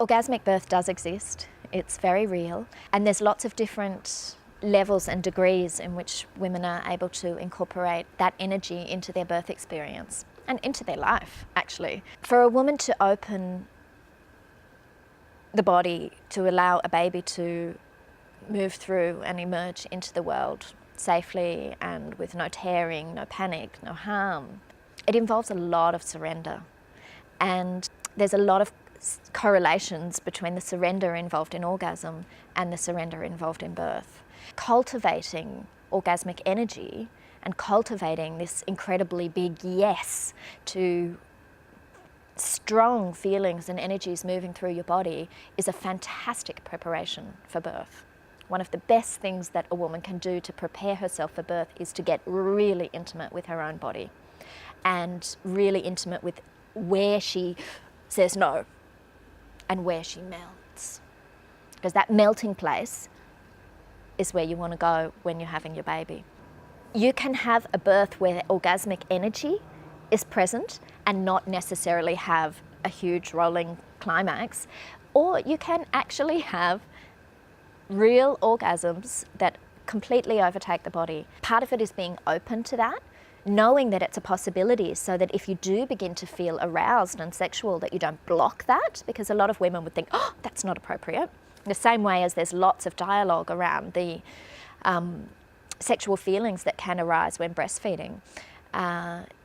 Orgasmic birth does exist. It's very real, and there's lots of different levels and degrees in which women are able to incorporate that energy into their birth experience and into their life, actually. For a woman to open the body to allow a baby to move through and emerge into the world safely and with no tearing, no panic, no harm, it involves a lot of surrender. And there's a lot of correlations between the surrender involved in orgasm and the surrender involved in birth. Cultivating orgasmic energy and cultivating this incredibly big yes to strong feelings and energies moving through your body is a fantastic preparation for birth. One of the best things that a woman can do to prepare herself for birth is to get really intimate with her own body and really intimate with where she says no and where she melts. Because that melting place is where you want to go when you're having your baby. You can have a birth where orgasmic energy is present and not necessarily have a huge rolling climax, or you can actually have real orgasms that completely overtake the body. Part of it is being open to that, knowing that it's a possibility, so that if you do begin to feel aroused and sexual, that you don't block that, because a lot of women would think, oh, that's not appropriate. The same way as there's lots of dialogue around the sexual feelings that can arise when breastfeeding.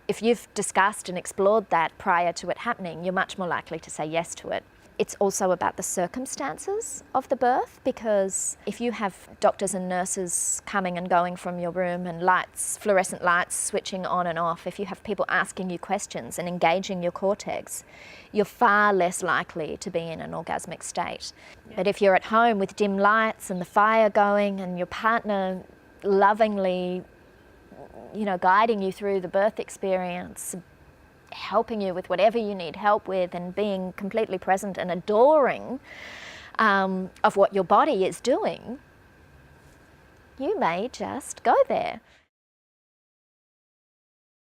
If you've discussed and explored that prior to it happening, you're much more likely to say yes to it. It's also about the circumstances of the birth, because if you have doctors and nurses coming and going from your room and lights, fluorescent lights switching on and off, if you have people asking you questions and engaging your cortex, you're far less likely to be in an orgasmic state. Yeah. But if you're at home with dim lights and the fire going and your partner lovingly, guiding you through the birth experience, helping you with whatever you need help with, and being completely present and adoring of what your body is doing, you may just go there.